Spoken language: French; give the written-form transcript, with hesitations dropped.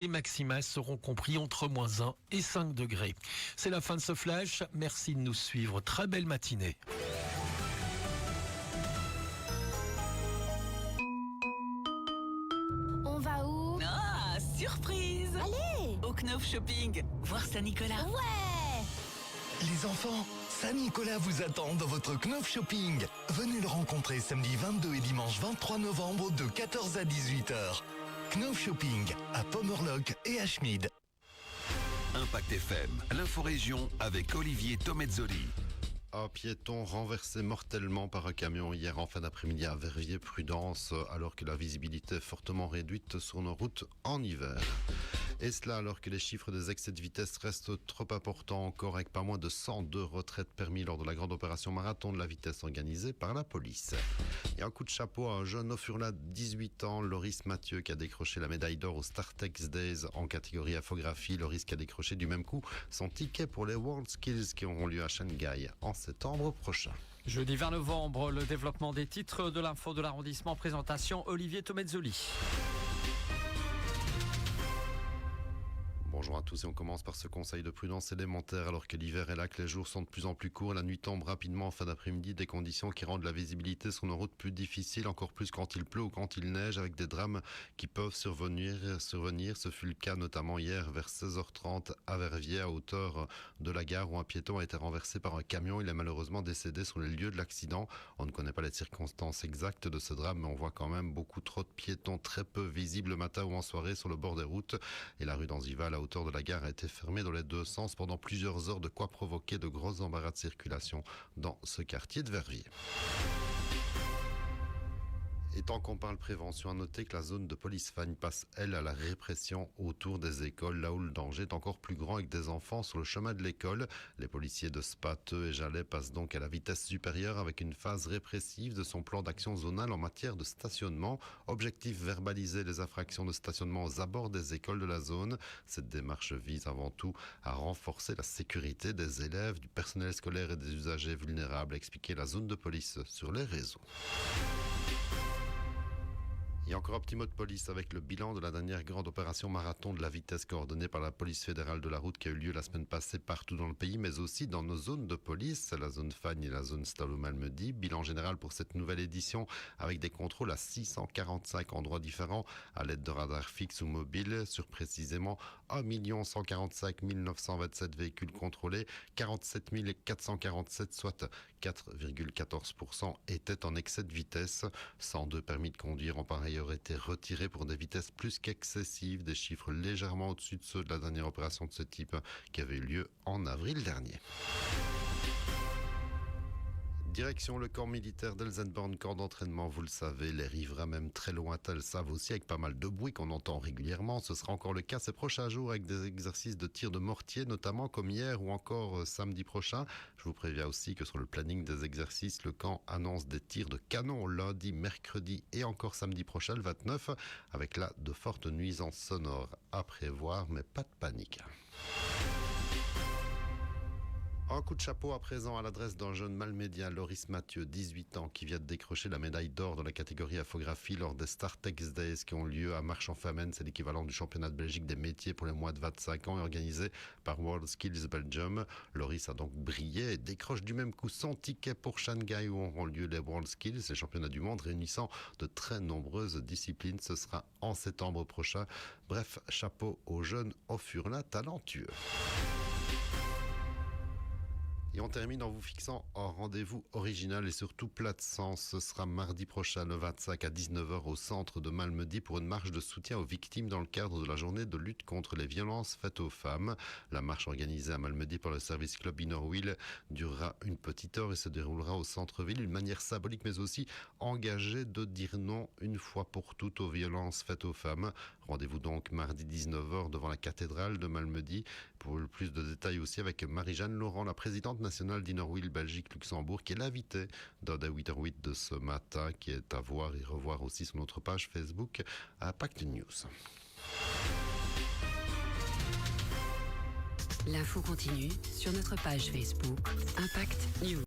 Les maximales seront compris entre -1 et 5 degrés. C'est la fin de ce flash. Merci de nous suivre. Très belle matinée. On va où? Ah, surprise! Allez! Au Knof Shopping, voir Saint-Nicolas. Ouais! Les enfants, Saint-Nicolas vous attend dans votre Knof Shopping. Venez le rencontrer samedi 22 et dimanche 23 novembre de 14 à 18h. Knof Shopping à Pommerloch et à Schmid. Impact FM, l'inforégion avec Olivier Tomezzoli. Un piéton renversé mortellement par un camion hier en fin d'après-midi à Verviers. Prudence alors que la visibilité est fortement réduite sur nos routes en hiver. Et cela alors que les chiffres des excès de vitesse restent trop importants encore, avec pas moins de 102 retraites permis lors de la grande opération marathon de la vitesse organisée par la police. Et un coup de chapeau à un jeune Ofurla de 18 ans, Loris Mathieu, qui a décroché la médaille d'or au Startex Days en catégorie infographie. Loris qui a décroché du même coup son ticket pour les World Skills qui auront lieu à Shanghai en septembre prochain. Jeudi 20 novembre, le développement des titres de l'info de l'arrondissement. Présentation Olivier Tomezzoli. Bonjour à tous et on commence par ce conseil de prudence élémentaire alors que l'hiver est là, que les jours sont de plus en plus courts. La nuit tombe rapidement en fin d'après-midi, des conditions qui rendent la visibilité sur nos routes plus difficile, encore plus quand il pleut ou quand il neige, avec des drames qui peuvent survenir. Ce fut le cas notamment hier vers 16h30 à Verviers, à hauteur de la gare, où un piéton a été renversé par un camion. Il est malheureusement décédé sur les lieux de l'accident. On ne connaît pas les circonstances exactes de ce drame, mais on voit quand même beaucoup trop de piétons très peu visibles le matin ou en soirée sur le bord des routes. Et la rue d'Anzival, à hauteur de la gare, a été fermée dans les deux sens pendant plusieurs heures, de quoi provoquer de gros embarras de circulation dans ce quartier de Verviers. Et tant qu'on parle prévention, à noter que la zone de police Fagne passe, elle, à la répression autour des écoles, là où le danger est encore plus grand avec des enfants sur le chemin de l'école. Les policiers de Spateux et Jalais passent donc à la vitesse supérieure avec une phase répressive de son plan d'action zonal en matière de stationnement. Objectif, verbaliser les infractions de stationnement aux abords des écoles de la zone. Cette démarche vise avant tout à renforcer la sécurité des élèves, du personnel scolaire et des usagers vulnérables, a expliqué la zone de police sur les réseaux. Et encore un petit mot de police avec le bilan de la dernière grande opération marathon de la vitesse coordonnée par la police fédérale de la route qui a eu lieu la semaine passée partout dans le pays, mais aussi dans nos zones de police, la zone Fagne et la zone Stallo-Malmedy. Bilan général pour cette nouvelle édition avec des contrôles à 645 endroits différents à l'aide de radars fixes ou mobiles sur précisément 1 145 927 véhicules contrôlés, 47 447, soit 4,14% étaient en excès de vitesse. 102 permis de conduire en pareil auraient été retirés pour des vitesses plus qu'excessives, des chiffres légèrement au-dessus de ceux de la dernière opération de ce type qui avait eu lieu en avril dernier. Direction le camp militaire d'Elsenborn, camp d'entraînement, vous le savez, les riverains même très lointains le savent aussi, avec pas mal de bruit qu'on entend régulièrement. Ce sera encore le cas ces prochains jours avec des exercices de tir de mortier, notamment comme hier ou encore samedi prochain. Je vous préviens aussi que sur le planning des exercices, le camp annonce des tirs de canon lundi, mercredi et encore samedi prochain, le 29, avec là de fortes nuisances sonores à prévoir, mais pas de panique. Un coup de chapeau à présent à l'adresse d'un jeune malmédien, Loris Mathieu, 18 ans, qui vient de décrocher la médaille d'or dans la catégorie infographie lors des Startex Days qui ont lieu à Marche-en-Famenne. C'est l'équivalent du championnat de Belgique des métiers pour les moins de 25 ans, organisé par World Skills Belgium. Loris a donc brillé et décroche du même coup son ticket pour Shanghai où auront lieu les World Skills, les championnats du monde réunissant de très nombreuses disciplines. Ce sera en septembre prochain. Bref, chapeau au jeune Ofurla talentueux. Et on termine en vous fixant un rendez-vous original et surtout plat de sens. Ce sera mardi prochain, le 25 à 19h au centre de Malmedy pour une marche de soutien aux victimes dans le cadre de la journée de lutte contre les violences faites aux femmes. La marche organisée à Malmedy par le service club Innerwheel durera une petite heure et se déroulera au centre-ville. Une manière symbolique mais aussi engagée de dire non une fois pour toutes aux violences faites aux femmes. Rendez-vous donc mardi 19h devant la cathédrale de Malmedy. Pour le plus de détails aussi avec Marie-Jeanne Laurent, la présidente nationale d'Innerwheel Belgique-Luxembourg, qui est l'invitée d'un des 8h08 de ce matin, qui est à voir et revoir aussi sur notre page Facebook Impact News. L'info continue sur notre page Facebook Impact News.